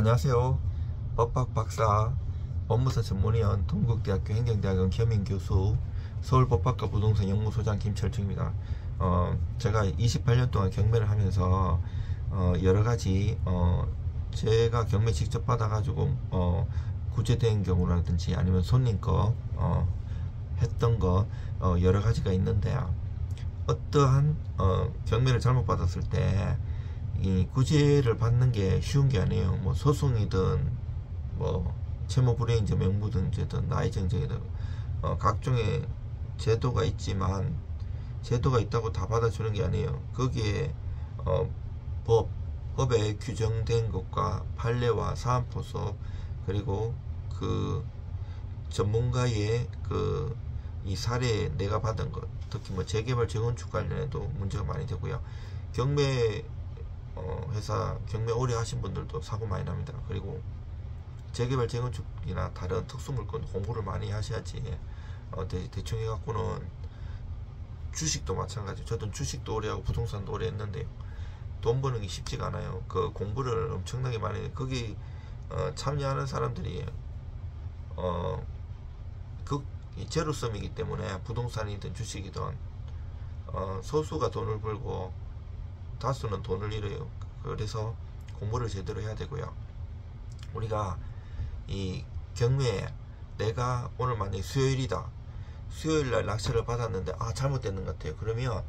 안녕하세요. 법학 박사, 법무사 전문위원, 동국대학교 행정대학원 겸임교수, 서울법학과 부동산 연구소장 김철중입니다. 제가 28년 동안 경매를 하면서 여러가지 제가 경매 직접 받아가지고 구제된 경우라든지 아니면 손님 거 했던 거 여러가지가 있는데, 어떠한 경매를 잘못 받았을 때 이 구제를 받는 게 쉬운 게 아니에요. 뭐 소송이든 뭐 채무 불이행자 명부등재든 나이정정이든 각종의 제도가 있지만, 제도가 있다고 다 받아주는 게 아니에요. 거기에 법에 규정된 것과 판례와 사안포석, 그리고 그 전문가의 이 사례에 내가 받은 것, 특히 뭐 재개발 재건축 관련해도 문제가 많이 되고요. 경매 회사 경매 오래 하신 분들도 사고 많이 납니다. 그리고 재개발 재건축이나 다른 특수물건 공부를 많이 하셔야지. 대충 해갖고는 주식도 마찬가지. 저도 주식도 오래 하고 부동산도 오래 했는데 돈 버는 게 쉽지가 않아요. 그 공부를 엄청나게 많이 해. 거기 참여하는 사람들이 제로섬이기 때문에 부동산이든 주식이든 소수가 돈을 벌고 다수는 돈을 잃어요. 그래서 공부를 제대로 해야 되고요. 우리가 이 경매에 내가 오늘 만약에 수요일이다, 수요일날 낙찰을 받았는데 잘못됐는 것 같아요. 그러면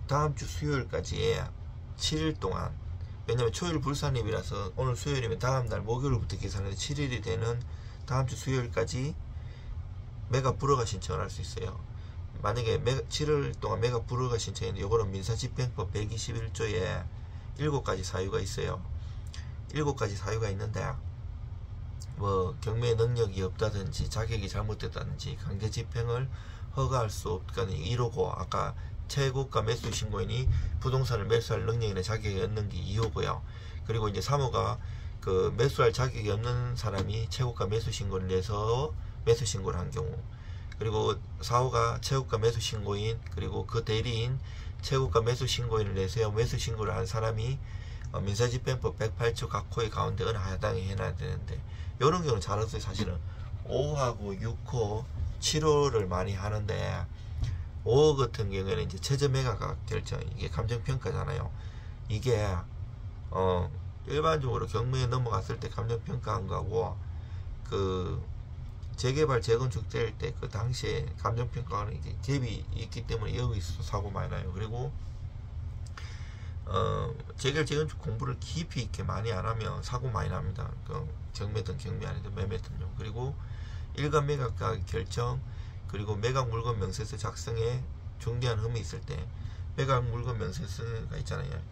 다음주 수요일까지 7일 동안, 왜냐면 초일 불산입이라서 오늘 수요일이면 다음날 목요일부터 계산해서 7일이 되는 다음주 수요일까지 매각 불허가 신청을 할 수 있어요. 만약에 7일 동안 매각 불허가 신청했는데, 요거는 민사집행법 121조에 7가지 사유가 있어요. 7가지 사유가 있는데, 뭐 경매 능력이 없다든지 자격이 잘못됐다든지 강제 집행을 허가할 수 없다든지 이러고, 아까 최고가 매수 신고인이 부동산을 매수할 능력이나 자격이 없는 게 2호고요. 그리고 이제 3호가 그 매수할 자격이 없는 사람이 최고가 매수 신고를 내서 매수 신고를 한 경우, 그리고 4호가 최고가 매수 신고인 그리고 그 대리인 최고가 매수 신고인을 내세워 매수 신고를 한 사람이 민사집행법 108조 각 호의 가운데 어느 하나당에 해놔야 되는데, 이런 경우는 잘 없어요. 사실은 5하고 6호, 7호를 많이 하는데, 5호 같은 경우에는 이제 최저 매각 결정, 이게 감정평가잖아요. 이게 일반적으로 경매에 넘어갔을 때 감정평가한 거하고 그 재개발 재건축 될 때 그 당시에 감정평가는 이제 갭이 있기 때문에 여기서 사고 많이 나요. 그리고 재개발 재건축 공부를 깊이 있게 많이 안 하면 사고 많이 납니다. 경매든 경매 아니든 매매든요. 그리고 일간 매각 가격 결정, 그리고 매각 물건 명세서 작성에 중대한 흠이 있을 때 매각 물건 명세서가 있잖아요.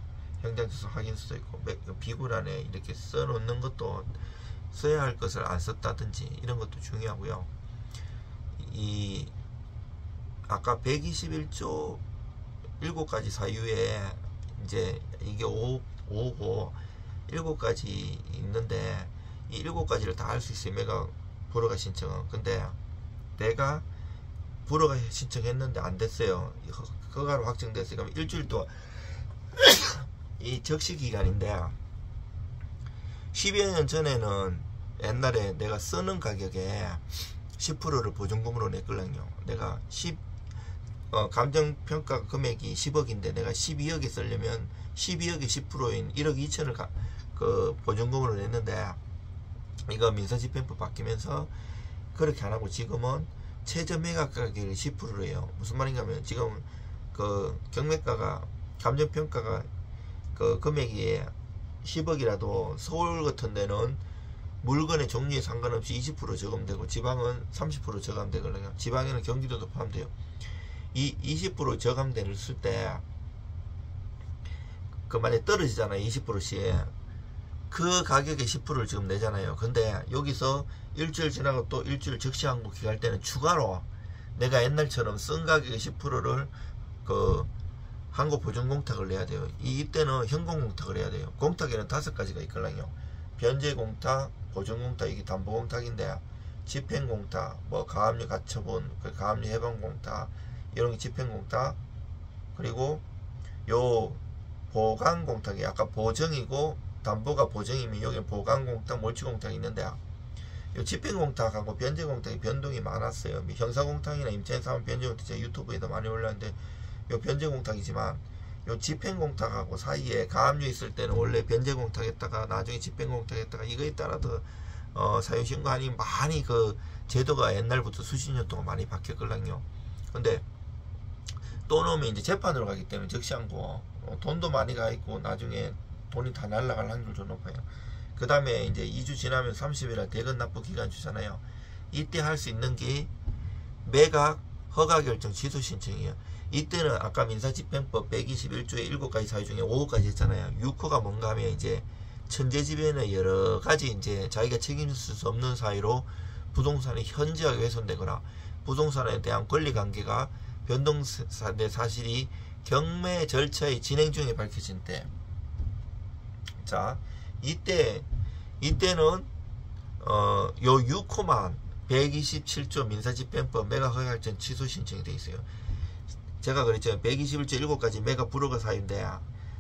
현장조사 확인서도 있고 비굴안에 이렇게 써놓는 것도, 써야 할 것을 안 썼다든지 이런 것도 중요하고요. 이 아까 121조 7가지 사유에 이제 이게 5고 7가지 있는데, 이 7가지를 다 할 수 있어요. 매각 불허가 신청은. 근데 내가 불허가 신청했는데 안 됐어요. 허가로 확정됐어요. 그럼 일주일 동안 이 적시 기간인데, 10여 년 전에는 옛날에 내가 쓰는 가격에 10%를 보증금으로 냈거든요. 내가 감정평가 금액이 10억인데 내가 12억에 쓰려면 12억의 10%인 1억 2천을 그 보증금으로 냈는데, 이거 민사집행법 바뀌면서 그렇게 안 하고 지금은 최저 매각 가격이 10%예요. 무슨 말인가 하면, 지금 그 경매가가, 감정평가가 그 금액이 10억이라도 서울 같은 데는 물건의 종류에 상관없이 20% 저감되고, 지방은 30% 저감되거든요. 지방에는 경기도도 포함돼요. 이 20% 저감되는 쓸 때 그 만약에 떨어지잖아요. 20%씩 그 가격에 10%를 지금 내잖아요. 근데 여기서 일주일 지나고 또 일주일 적시 항고 기할 때는 추가로 내가 옛날처럼 쓴 가격의 10%를 그 항고 보증 공탁을 내야 돼요. 이때는 현공 공탁을 해야 돼요. 공탁에는 5가지가 있거든요. 변제 공탁, 보증 공탁, 이게 담보 공탁인데, 집행 공탁, 뭐 가압류 가처분, 가압류 해방 공탁, 이런 게 집행 공탁, 그리고 요 보강 공탁이 아까 보정이고 담보가 보정이면 여기 보관공탁, 몰치공탁이 있는데 요 집행공탁하고 변제공탁이 변동이 많았어요. 형사공탁이나 임차인사무 변제공탁 제가 유튜브에도 많이 올렸는데 요 변제공탁이지만 요 집행공탁하고 사이에 가압류 있을 때는 원래 변제공탁했다가 나중에 집행공탁했다가 이거에 따라서 사유신고하니 많이 그 제도가 옛날부터 수십 년 동안 많이 바뀌었거든요. 근데 또 놓으면 이제 재판으로 가기 때문에 적시한고 돈도 많이 가 있고 나중에 돈이 다 날라갈 확률이 좀 높아요. 그 다음에 이제 2주 지나면 30일에 대금 납부 기간 주잖아요. 이때 할 수 있는 게 매각 허가 결정 취소 신청이에요. 이때는 아까 민사집행법 121조의 7가지 사유 중에 5호까지 했잖아요. 6호가 뭔가 하면 이제 천재지변의 여러 가지 이제 자기가 책임질 수 없는 사유로 부동산이 현저하게 훼손되거나 부동산에 대한 권리관계가 변동된 사실이 경매 절차의 진행 중에 밝혀진 때, 자 이때는 요 6호만 127조 민사집행법 매각 허가 결정 취소 신청이 돼 있어요. 제가 그랬죠. 121조 7가지 매각 불허가 사유인데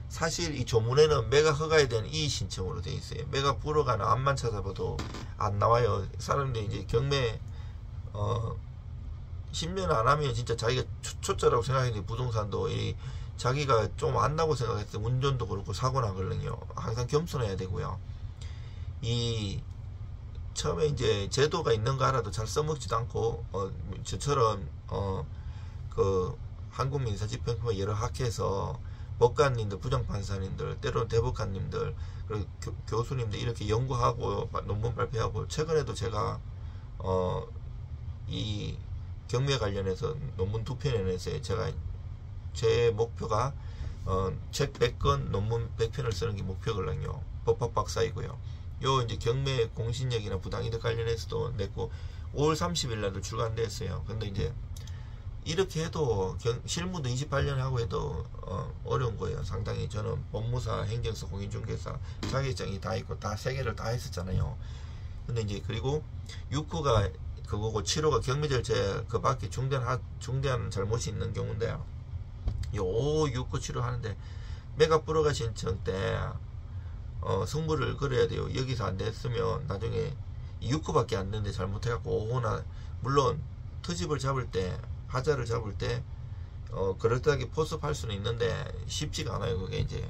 사실 이 조문에는 매각 허가에 대한 이의 신청으로 돼 있어요. 매각 불허가는 앞만 찾아봐도 안 나와요. 사람들이 이제 경매 10년 안 하면 진짜 자기가 초짜라고 생각했는데 부동산도 자기가 좀 안다고 생각했을 때 운전도 그렇고 사고 나거든요. 항상 겸손해야 되고요. 처음에 이제 제도가 있는 거 알아도 잘 써먹지도 않고 저처럼 그 한국민사집행법의 여러 학회에서 법관님들, 부장판사님들, 때로는 대법관님들, 그리고 교수님들 이렇게 연구하고 논문 발표하고 최근에도 제가 이 경매 관련해서 논문 2편을 냈어요. 제 목표가 책 100권, 논문 100편을 쓰는 게 목표거든요. 법학 박사이고요. 요 이제 경매 공신력이나 부당이득 관련해서도 냈고 5월 30일 날도 출간됐어요. 근데 이제 이렇게 해도 실무도 28년 하고 해도 어려운 거예요. 상당히 저는 법무사, 행정사, 공인중개사 자격증이 다 있고 다 3개를 다 했었잖아요. 근데 이제 그리고 6호가 그거고 7호가 경매 절차 그 밖에 중대한 잘못이 있는 경우인데요. 이 5, 6, 9, 7호 하는데 매각 불허가 신청 때 승부를 걸어야 돼요. 여기서 안 됐으면 나중에 6호밖에 안 되는데 잘못해갖고 5호나 물론 트집을 잡을 때 하자를 잡을 때 그럴듯하게 포섭할 수는 있는데 쉽지가 않아요. 그게 이제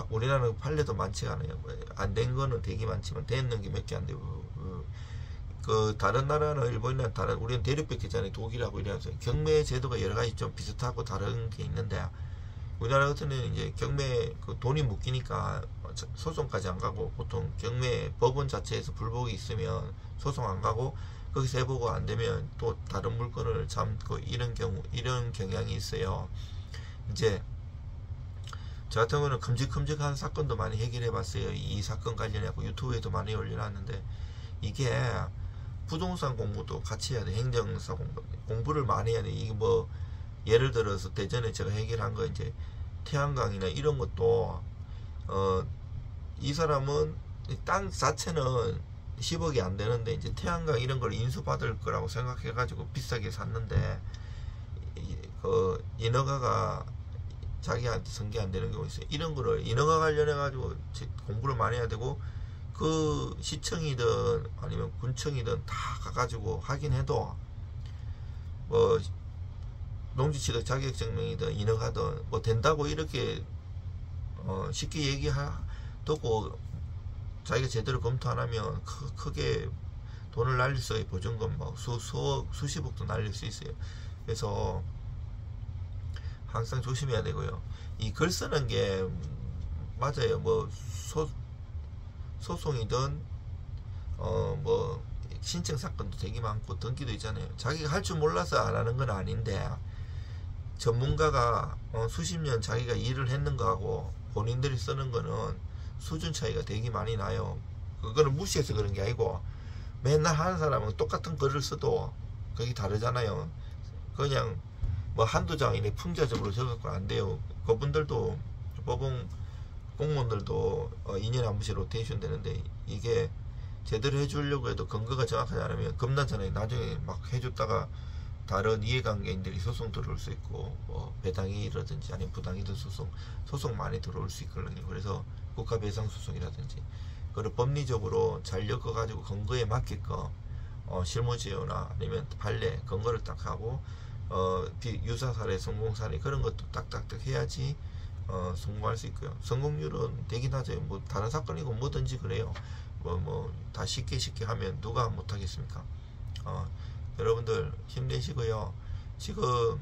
우리나라는 판례도 많지가 않아요. 안 된 거는 되게 많지만 됐는 게 몇 개 안 되고 그 다른 나라는 일본이나 우리는 대륙백제잖아요. 독일하고 이래서 경매 제도가 여러 가지 좀 비슷하고 다른 게 있는데 우리나라 같은 데는 이제 경매 그 돈이 묶이니까 소송까지 안 가고 보통 경매 법원 자체에서 불복이 있으면 소송 안 가고 거기서 해보고 안 되면 또 다른 물건을 잡고 이런 경향이 있어요. 이제 저 같은 경우는 큼직큼직한 사건도 많이 해결해 봤어요. 이 사건 관련해서 유튜브에도 많이 올려놨는데 이게 부동산 공부도 같이 해야 돼. 행정사 공부를 많이 해야 돼. 이게 뭐 예를 들어서 대전에 제가 해결한 거 이제 태양광이나 이런 것도 이 사람은 땅 자체는 10억이 안 되는데 이제 태양광 이런 걸 인수받을 거라고 생각해 가지고 비싸게 샀는데 그 인허가가 자기한테 승계 안 되는 경우 있어요. 이런 거를 인허가 관련해 가지고 공부를 많이 해야 되고 그 시청이든 아니면 군청이든 다 가가지고 하긴 해도 뭐 농지취득 자격증명이든 인허가든 뭐 된다고 이렇게 쉽게 얘기하고 자기가 제대로 검토 안 하면 크게 돈을 날릴 수 있어요. 보증금 막 수십억도 날릴 수 있어요. 그래서 항상 조심해야 되고요. 이 글 쓰는 게 맞아요. 뭐 소송이든 뭐 신청 사건도 되게 많고 등기도 있잖아요. 자기가 할 줄 몰라서 안 하는 건 아닌데 전문가가 수십 년 자기가 일을 했는 거하고 본인들이 쓰는 거는 수준 차이가 되게 많이 나요. 그거는 무시해서 그런 게 아니고 맨날 하는 사람은 똑같은 글을 써도 그게 다르잖아요. 그냥 뭐 한두 장이네 풍자적으로 적어갖고 안 돼요. 그분들도 법원 공무원들도 2년에 한 번씩 로테이션 되는데 이게 제대로 해주려고 해도 근거가 정확하지 않으면 겁나잖아요. 나중에 막 해줬다가 다른 이해관계인들이 소송 들어올 수 있고, 뭐 배당이라든지 아니면 부당이득 소송 많이 들어올 수 있거든요. 그래서 국가배상소송이라든지 그걸 법리적으로 잘 엮어가지고 근거에 맞게끔 실무지효나 아니면 판례 근거를 딱 하고 유사 사례, 성공 사례 그런 것도 딱딱딱 해야지 성공할 수 있고요. 성공률은 되긴 하죠. 뭐 다른 사건이고 뭐든지 그래요. 뭐 다 쉽게 하면 누가 못하겠습니까? 여러분들 힘내시고요. 지금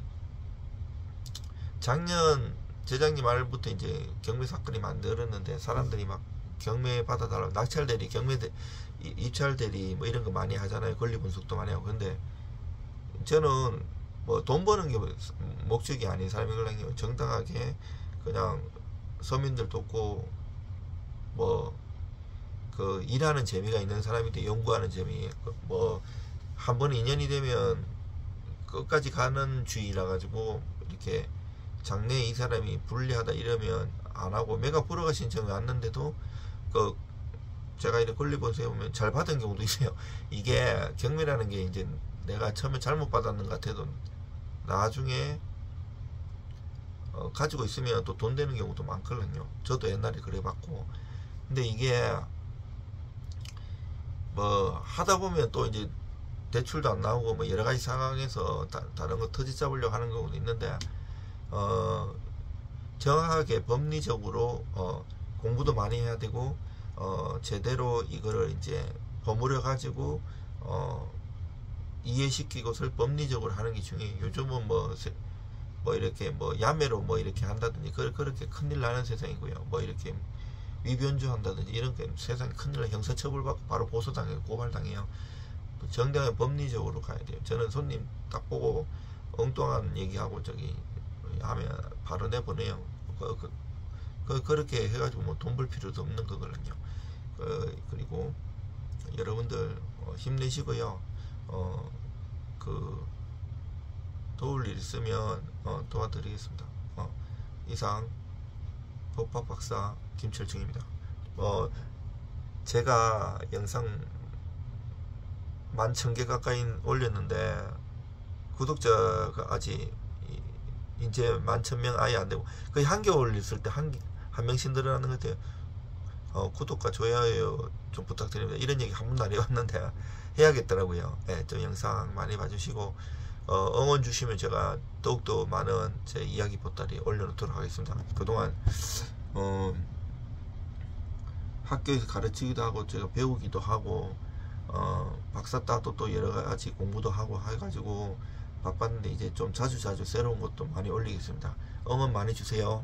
작년 재작년 말부터 이제 경매 사건이 만들었는데 사람들이 막 경매 받아달라고 낙찰 대리, 경매 입찰 대리 뭐 이런 거 많이 하잖아요. 권리 분석도 많이 하고. 근데 저는 뭐 돈 버는 게 목적이 아닌 사람이거든요. 정당하게 그냥 서민들 돕고 뭐 그 일하는 재미가 있는 사람인데 연구하는 재미 뭐 한 번 인연이 되면 끝까지 가는 주의라 가지고 이렇게 장래에 이 사람이 불리하다 이러면 안 하고 매각 불허가 신청이 왔는데도 그 제가 이렇게 권리본서에 보면 잘 받은 경우도 있어요. 이게 경매라는 게 이제 내가 처음에 잘못 받았는 것 같아도 나중에 가지고 있으면 또 돈 되는 경우도 많거든요. 저도 옛날에 그래 봤고. 근데 이게 뭐 하다 보면 또 이제 대출도 안 나오고 뭐 여러 가지 상황에서 다른 거 터지 잡으려고 하는 경우도 있는데 정확하게 법리적으로 공부도 많이 해야 되고 제대로 이거를 이제 버무려 가지고 이해시키고 법리적으로 하는 게 중요해요. 요즘은 뭐 이렇게 뭐 야매로 뭐 이렇게 한다든지 그렇게 큰일 나는 세상이고요. 뭐 이렇게 위변조 한다든지 이런 게 세상에 큰일 나 형사처벌 받고 바로 고소당해요. 고발당해요. 정당한 법리적으로 가야 돼요. 저는 손님 딱 보고 엉뚱한 얘기하고 저기 하면 바로 내보내요. 그렇게 해가지고 뭐 돈 벌 필요도 없는 거거든요. 그리고 여러분들 힘내시고요. 도울 일 있으면 도와드리겠습니다. 이상 법학박사 김철중입니다. 제가 영상 11,000개 가까이 올렸는데 구독자가 아직 이제 11,000명 아예 안되고 거의 한 개 올렸을 때 한 명씩 늘어나는 것 같아요. 구독과 좋아요 좀 부탁드립니다. 이런 얘기 한 번도 안 해왔는데 해야겠더라고요. 네, 좀 영상 많이 봐주시고 응원 주시면 제가 더욱더 많은 제 이야기 보따리 올려놓도록 하겠습니다. 그동안 학교에서 가르치기도 하고 제가 배우기도 하고 박사 따도 또 여러가지 공부도 하고 해가지고 바빴는데 이제 좀 자주 새로운 것도 많이 올리겠습니다. 응원 많이 주세요.